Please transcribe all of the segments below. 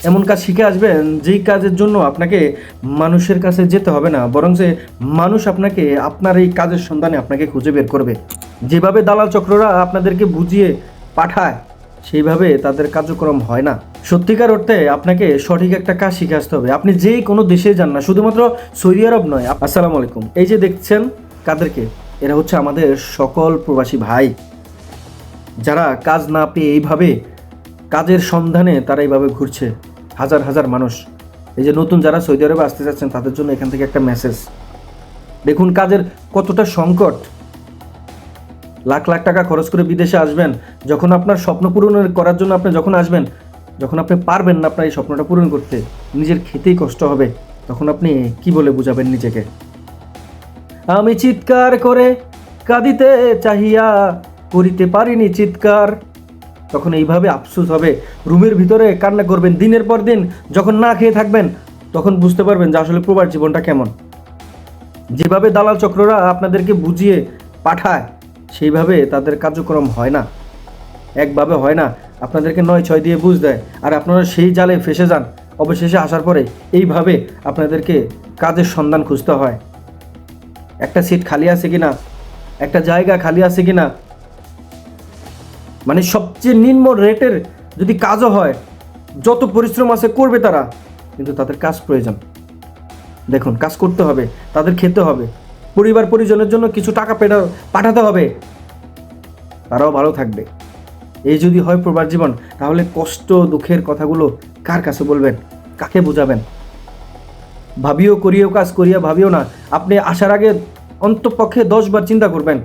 এমন কাজ শিখে আসবেন যেই কাজের জন্য আপনাকে মানুষের কাছে যেতে হবে না, বরং যে মানুষ আপনাকে আপনার এই কাজের সন্ধানে আপনাকে খুঁজে বের করবে। যেভাবে দালাল চক্ররা আপনাদেরকে বুঝিয়ে পাঠায় সেইভাবে তাদের কার্যক্রম হয় না। সত্যিকার অর্থে আপনাকে সঠিক একটা কাজ শিখে আসতে হবে। আপনি যেই কোনো দেশে যান না, শুধুমাত্র সৌদি আরব নয়। আসসালামু আলাইকুম। এই যে দেখছেন কাদেরকে, এরা হচ্ছে আমাদের সকল প্রবাসী ভাই, যারা কাজ না পেয়ে এইভাবে কাজের সন্ধানে তারা এইভাবে ঘুরছে। হাজার হাজার মানুষ, এই যে নতুন যারা সৌদি আরবে আসতে যাচ্ছেন তাদের জন্য এখান থেকে একটা মেসেজ। দেখুন কাজের কতটা সংকট। লাখ লাখ টাকা খরচ করে বিদেশে আসবেন, যখন আপনার স্বপ্ন পূরণ করার জন্য আপনি যখন আসবেন, যখন আপনি পারবেন না আপনার এই স্বপ্নটা পূরণ করতে, নিজের খেতেই কষ্ট হবে, তখন আপনি কি বলে বুঝাবেন নিজেকে? আমি চিৎকার করে কাঁদিতে চাহিয়া করিতে পারিনি চিৎকার। তখন এইভাবে আফসোস হবে, রুমের ভিতরে কান্না করবেন দিনের পর দিন। যখন না খেয়ে থাকবেন তখন বুঝতে পারবেন যে আসলে প্রবাস জীবনটা কেমন। যেভাবে দালাল চক্ররা আপনাদেরকে বুঝিয়ে পাঠায় সেইভাবে তাদের কার্যক্রম হয় না, একভাবে হয় না। আপনাদেরকে 9-6 দিয়ে বুঝ দেয়, আর আপনারা সেই জালে ফেসে যান। অবশেষে আসার পরে এইভাবে আপনাদেরকে কাজের সন্ধান খুঁজতে হয়। একটা সিট খালি আছে কিনা, একটা জায়গা খালি আছে কিনা, মানে সবচেয়ে নিম্ন রেটের যদি কাজও হয়, যত পরিশ্রম আছে করবে তারা, কিন্তু তাদের কাজ প্রয়োজন। দেখুন কাজ করতে হবে, তাদের খেতে হবে, পরিবার পরিজনের জন্য কিছু টাকা পাঠাতে হবে, তারাও ভালো থাকবে। এই যদি হয় প্রবাস জীবন, তাহলে কষ্ট দুঃখের কথাগুলো কার কাছে বলবেন, কাকে বোঝাবেন? ভাবিও করিও কাজ, করিয়া ভাবিও না। আপনি আসার আগে অন্তপক্ষে 10 বার চিন্তা করবেন।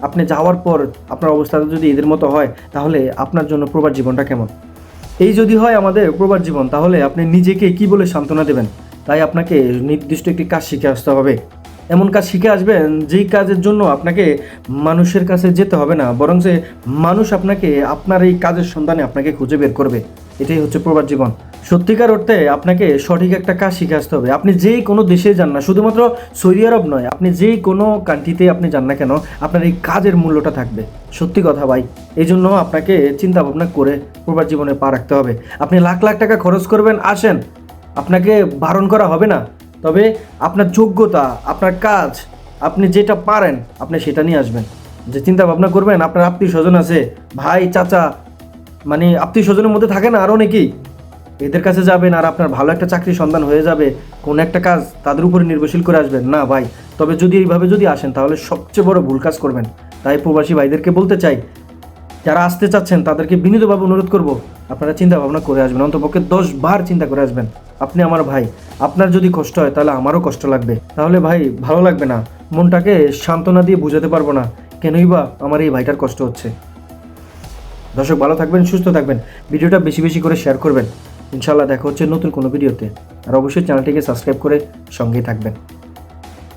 আপনি যাওয়ার পর আপনার অবস্থাটা যদি এদের মতো হয়, তাহলে আপনার জন্য প্রবাস জীবনটা কেমন? এই যদি হয় আমাদের প্রবাস জীবন, তাহলে আপনি নিজেকে কি বলে সান্ত্বনা দেবেন? তাই আপনাকে নির্দিষ্ট একটি কাজ শিখে আসতে হবে। এমন কাজ শিখে আসবেন যেই কাজের জন্য আপনাকে মানুষের কাছে যেতে হবে না, বরং যে মানুষ আপনাকে আপনার এই কাজের সন্ধানে আপনাকে খুঁজে বের করবে। এটাই হচ্ছে প্রবাস জীবন। সত্যিকার অর্থে আপনাকে সঠিক একটা কাজ শিখে আসতে হবে। আপনি যেই কোনো দেশে যান না, শুধুমাত্র সৌদি আরব নয়, আপনি যেই কোনো কান্ট্রিতে আপনি যান না কেন, আপনার এই কাজের মূল্যটা থাকবে। সত্যি কথা ভাই। এই জন্য আপনাকে চিন্তা ভাবনা করে প্রবাস জীবনে পা রাখতে হবে। আপনি লাখ লাখ টাকা খরচ করবেন, আসেন, আপনাকে বারণ করা হবে না। তবে আপনার যোগ্যতা, আপনার কাজ, আপনি যেটা পারেন আপনি সেটা নিয়ে আসবেন। যে চিন্তা ভাবনা করবেন আপনার আত্মীয় স্বজন আছে, ভাই চাচা, মানে আত্মীয় স্বজনের মধ্যে থাকে না আরও অনেকেই, এদের কাছে যাবেন আর আপনার ভালো একটা চাকরির সন্ধান হয়ে যাবে, কোনো একটা কাজ তাদের উপরে নির্ভরশীল করে আসবেন না ভাই। তবে যদি এইভাবে যদি আসেন তাহলে সবচেয়ে বড় ভুল কাজ করবেন। তাই প্রবাসী ভাইদেরকে বলতে চাই, যারা আসতে চাচ্ছেন তাদেরকে বিনীতভাবে অনুরোধ করব, আপনারা চিন্তা ভাবনা করে আসবেন, অন্তপক্ষে 10 বার চিন্তা করে আসবেন। আপনি আমার ভাই, আপনার যদি কষ্ট হয় তাহলে আমারও কষ্ট লাগবে। তাহলে ভাই ভালো লাগবে না, মনটাকে সান্ত্বনা দিয়ে বোঝাতে পারবো না কেনই বা আমার এই ভাইটার কষ্ট হচ্ছে। দর্শক ভালো থাকবেন, সুস্থ থাকবেন, ভিডিওটা বেশি বেশি করে শেয়ার করবেন। ইনশাআল্লাহ দেখা হচ্ছে নতুন কোনো ভিডিওতে। আর অবশ্যই চ্যানেলটিকে সাবস্ক্রাইব করে সঙ্গেই থাকবেন।